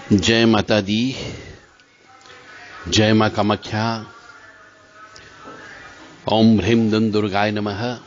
जय माता दी, जय मां कामाख्या। ओम ह्रीं दुं दुर्गाय नमः।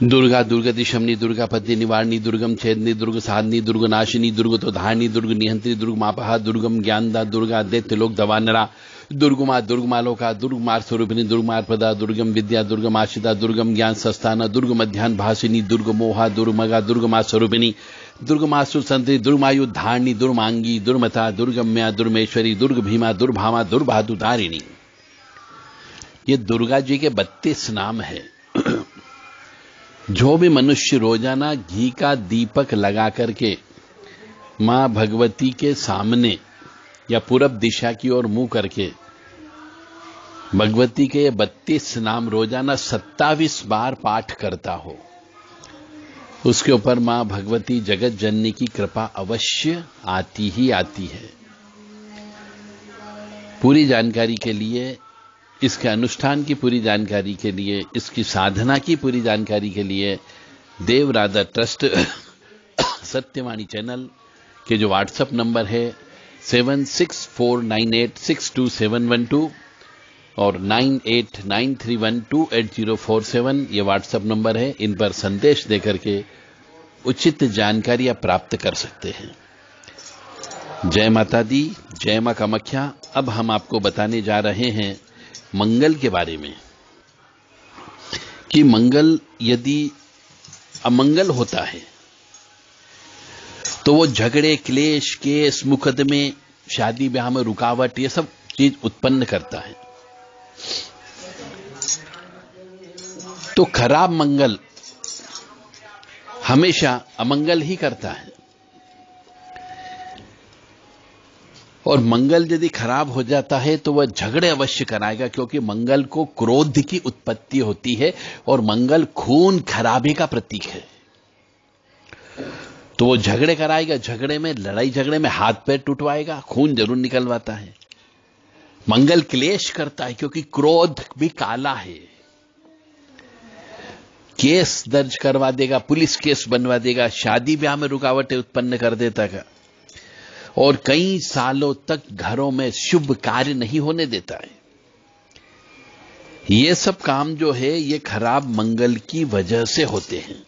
दुर्गा दुर्गति शमनी, दुर्गा पद्य निवारणी, दुर्गम छेदनी, दुर्ग साधनी, दुर्ग नाशिनी, दुर्गतो धारणी, दुर्ग निहंत्री, दुर्ग मापहा, दुर्गम ज्ञानदा, दुर्गा दैत्य लोक दवानरा, दुर्गमालोका, दुर्गमार स्वरूपिणी, दुर्गमार प्रदा, दुर्गम विद्या, दुर्गम आशिता, दुर्गम ज्ञान संस्थाना, दुर्ग मध्यान भासिनी, दुर्ग मोहा, दुर्मगा, दुर्गमा स्वरूपिणी, दुर्गमासु संतरी, दुर्मायु धारणी, दुर्मांगी, दुर्मता, दुर्गम्या, दुर्मेश्वरी, दुर्ग भीमा, दुर्भामा, दुर्भादुधारिणी। ये दुर्गा जी के 32 नाम है। जो भी मनुष्य रोजाना घी का दीपक लगा करके मां भगवती के सामने या पूरब दिशा की ओर मुंह करके भगवती के 32 नाम रोजाना 27 बार पाठ करता हो, उसके ऊपर मां भगवती जगत जननी की कृपा अवश्य आती ही आती है। पूरी जानकारी के लिए, इसके अनुष्ठान की पूरी जानकारी के लिए, इसकी साधना की पूरी जानकारी के लिए देव राधा ट्रस्ट सत्यवाणी चैनल के जो व्हाट्सएप नंबर है 7649862712 और 9893128047, ये व्हाट्सएप नंबर है। इन पर संदेश देकर के उचित जानकारियां प्राप्त कर सकते हैं। जय माता दी, जय मां कामाख्या। अब हम आपको बताने जा रहे हैं मंगल के बारे में कि मंगल यदि अमंगल होता है तो वो झगड़े, क्लेश, केस, मुकदमे, शादी ब्याह में रुकावट, ये सब चीज उत्पन्न करता है। तो खराब मंगल हमेशा अमंगल ही करता है। और मंगल यदि खराब हो जाता है तो वह झगड़े अवश्य कराएगा, क्योंकि मंगल को क्रोध की उत्पत्ति होती है और मंगल खून खराबे का प्रतीक है। तो वो झगड़े कराएगा, झगड़े में, लड़ाई झगड़े में हाथ पैर टूटवाएगा, खून जरूर निकलवाता है। मंगल क्लेश करता है क्योंकि क्रोध भी काला है। केस दर्ज करवा देगा, पुलिस केस बनवा देगा, शादी ब्याह में रुकावटें उत्पन्न कर देता है और कई सालों तक घरों में शुभ कार्य नहीं होने देता है। ये सब काम जो है ये खराब मंगल की वजह से होते हैं।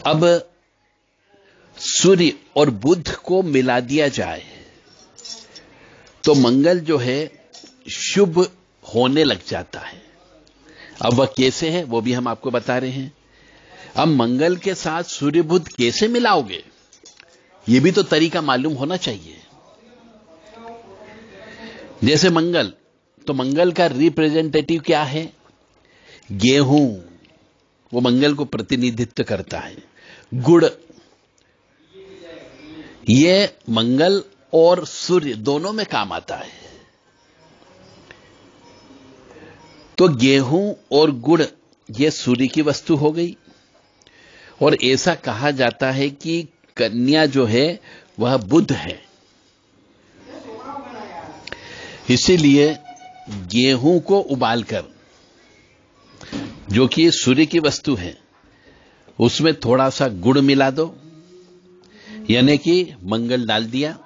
अब सूर्य और बुध को मिला दिया जाए तो मंगल जो है शुभ होने लग जाता है। अब वह कैसे है वो भी हम आपको बता रहे हैं। अब मंगल के साथ सूर्य बुध कैसे मिलाओगे, यह भी तो तरीका मालूम होना चाहिए। जैसे मंगल, तो मंगल का रिप्रेजेंटेटिव क्या है? गेहूं, वो मंगल को प्रतिनिधित्व करता है। गुड़, ये मंगल और सूर्य दोनों में काम आता है। तो गेहूं और गुड़ ये सूर्य की वस्तु हो गई। और ऐसा कहा जाता है कि कन्या जो है वह बुध है। इसीलिए गेहूं को उबालकर, जो कि सूर्य की वस्तु है, उसमें थोड़ा सा गुड़ मिला दो, यानी कि मंगल डाल दिया।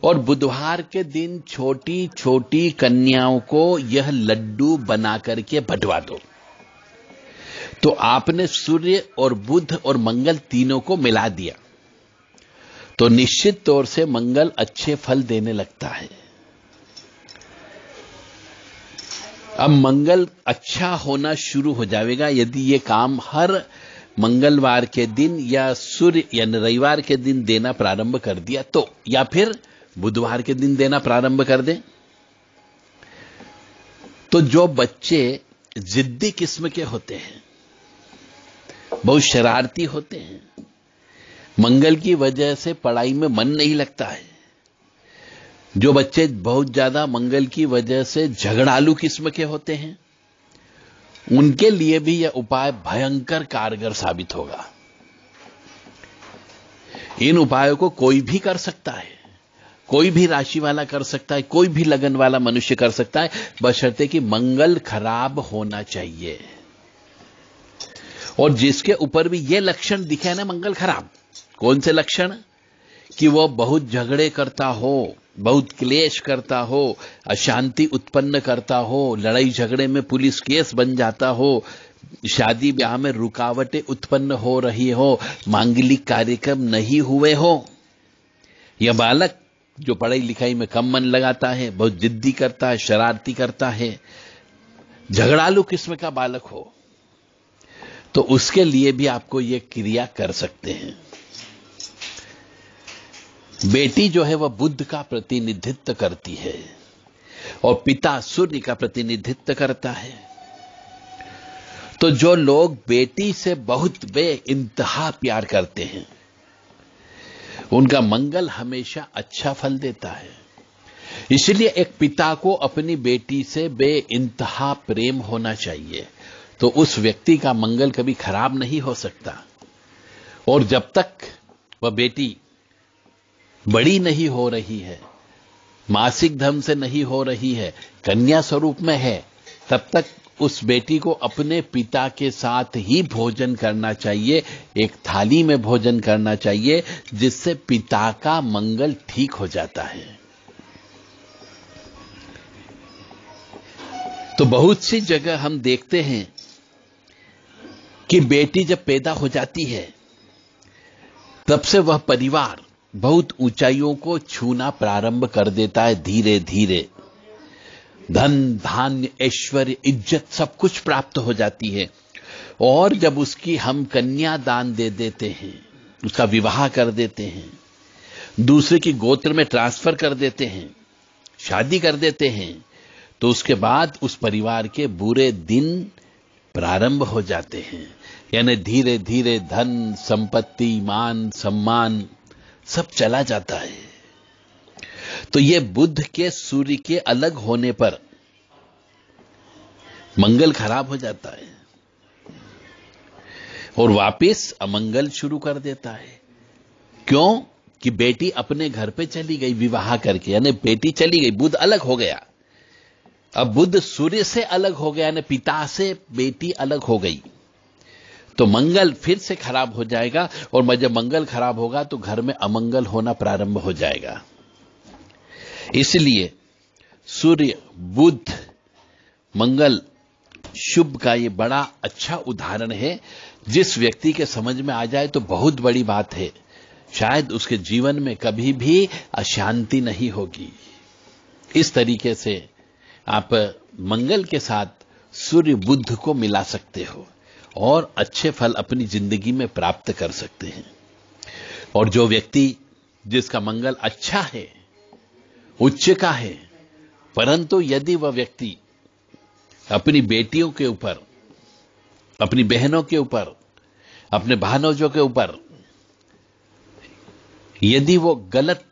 और बुधवार के दिन छोटी छोटी कन्याओं को यह लड्डू बना करके बंटवा दो। तो आपने सूर्य और बुध और मंगल तीनों को मिला दिया तो निश्चित तौर से मंगल अच्छे फल देने लगता है। अब मंगल अच्छा होना शुरू हो जाएगा यदि ये काम हर मंगलवार के दिन या सूर्य यानी रविवार के दिन देना प्रारंभ कर दिया तो, या फिर बुधवार के दिन देना प्रारंभ कर दें। तो जो बच्चे जिद्दी किस्म के होते हैं, बहुत शरारती होते हैं, मंगल की वजह से पढ़ाई में मन नहीं लगता है, जो बच्चे बहुत ज्यादा मंगल की वजह से झगड़ालू किस्म के होते हैं, उनके लिए भी यह उपाय भयंकर कारगर साबित होगा। इन उपायों को कोई भी कर सकता है, कोई भी राशि वाला कर सकता है, कोई भी लगन वाला मनुष्य कर सकता है, बशर्ते कि मंगल खराब होना चाहिए। और जिसके ऊपर भी ये लक्षण दिखे ना मंगल खराब, कौन से लक्षण? कि वो बहुत झगड़े करता हो, बहुत क्लेश करता हो, अशांति उत्पन्न करता हो, लड़ाई झगड़े में पुलिस केस बन जाता हो, शादी ब्याह में रुकावटें उत्पन्न हो रही हो, मांगलिक कार्यक्रम नहीं हुए हो, यह बालक जो पढ़ाई लिखाई में कम मन लगाता है, बहुत जिद्दी करता है, शरारती करता है, झगड़ालू किस्म का बालक हो, तो उसके लिए भी आपको यह क्रिया कर सकते हैं। बेटी जो है वह बुध का प्रतिनिधित्व करती है और पिता सूर्य का प्रतिनिधित्व करता है। तो जो लोग बेटी से बहुत बेइंतहा प्यार करते हैं उनका मंगल हमेशा अच्छा फल देता है। इसलिए एक पिता को अपनी बेटी से बेइंतहा प्रेम होना चाहिए, तो उस व्यक्ति का मंगल कभी खराब नहीं हो सकता। और जब तक वह बेटी बड़ी नहीं हो रही है, मासिक धर्म से नहीं हो रही है, कन्या स्वरूप में है, तब तक उस बेटी को अपने पिता के साथ ही भोजन करना चाहिए, एक थाली में भोजन करना चाहिए, जिससे पिता का मंगल ठीक हो जाता है। तो बहुत सी जगह हम देखते हैं कि बेटी जब पैदा हो जाती है तब से वह परिवार बहुत ऊंचाइयों को छूना प्रारंभ कर देता है। धीरे धीरे धन धान्य ऐश्वर्य इज्जत सब कुछ प्राप्त हो जाती है। और जब उसकी हम कन्या दान दे देते हैं, उसका विवाह कर देते हैं, दूसरे की गोत्र में ट्रांसफर कर देते हैं, शादी कर देते हैं, तो उसके बाद उस परिवार के बुरे दिन प्रारंभ हो जाते हैं। यानी धीरे धीरे धन संपत्ति मान सम्मान सब चला जाता है। तो ये बुध के सूर्य के अलग होने पर मंगल खराब हो जाता है और वापस अमंगल शुरू कर देता है। क्यों? कि बेटी अपने घर पे चली गई विवाह करके, यानी बेटी चली गई, बुध अलग हो गया। अब बुध सूर्य से अलग हो गया, यानी पिता से बेटी अलग हो गई, तो मंगल फिर से खराब हो जाएगा। और जब मंगल खराब होगा तो घर में अमंगल होना प्रारंभ हो जाएगा। इसलिए सूर्य बुध मंगल शुभ का ये बड़ा अच्छा उदाहरण है। जिस व्यक्ति के समझ में आ जाए तो बहुत बड़ी बात है, शायद उसके जीवन में कभी भी अशांति नहीं होगी। इस तरीके से आप मंगल के साथ सूर्य बुध को मिला सकते हो और अच्छे फल अपनी जिंदगी में प्राप्त कर सकते हैं। और जो व्यक्ति जिसका मंगल अच्छा है, उच्च का है, परंतु यदि वह व्यक्ति अपनी बेटियों के ऊपर, अपनी बहनों के ऊपर, अपने भानोजों के ऊपर यदि वो गलत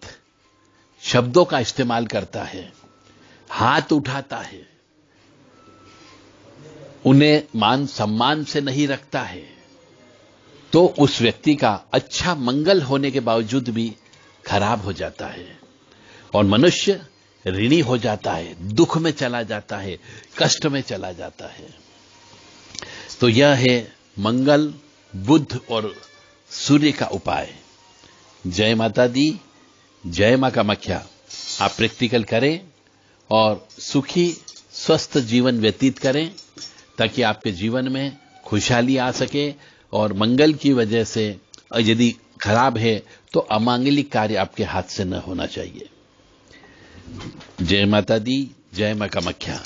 शब्दों का इस्तेमाल करता है, हाथ उठाता है, उन्हें मान सम्मान से नहीं रखता है, तो उस व्यक्ति का अच्छा मंगल होने के बावजूद भी खराब हो जाता है और मनुष्य ऋणी हो जाता है, दुख में चला जाता है, कष्ट में चला जाता है। तो यह है मंगल बुध और सूर्य का उपाय। जय माता दी, जय मां कामाख्या। आप प्रैक्टिकल करें और सुखी स्वस्थ जीवन व्यतीत करें, ताकि आपके जीवन में खुशहाली आ सके। और मंगल की वजह से यदि खराब है तो अमांगलिक कार्य आपके हाथ से न होना चाहिए। जय माता दी, जय मां कामाख्या।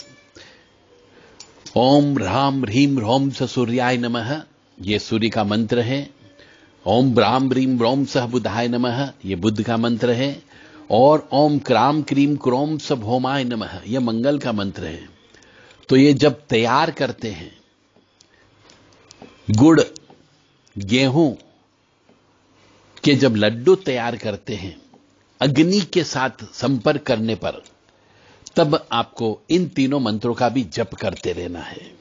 ओम ह्राम ह्रीम ह्रौम स सूर्याय नमः, ये सूर्य का मंत्र है। ओम ब्राम ब्रीम ब्रोम सह बुधाय नमः, ये बुध का मंत्र है। और ओम क्राम क्रीम क्रोम स भौमाय नमः, यह मंगल का मंत्र है। तो ये जब तैयार करते हैं, गुड़ गेहूं के जब लड्डू तैयार करते हैं अग्नि के साथ संपर्क करने पर, तब आपको इन तीनों मंत्रों का भी जप करते रहना है,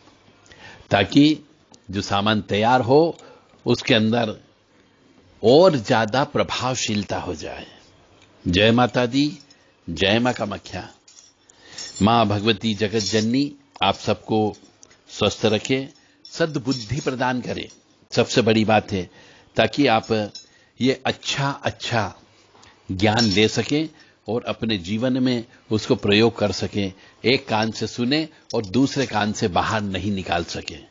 ताकि जो सामान तैयार हो उसके अंदर और ज्यादा प्रभावशीलता हो जाए। जय माता दी, जय मां कामाख्या। मां भगवती जगत जननी आप सबको स्वस्थ रखे, सद्बुद्धि प्रदान करे। सबसे बड़ी बात है, ताकि आप ये अच्छा ज्ञान ले सकें और अपने जीवन में उसको प्रयोग कर सकें। एक कान से सुने और दूसरे कान से बाहर नहीं निकाल सकें।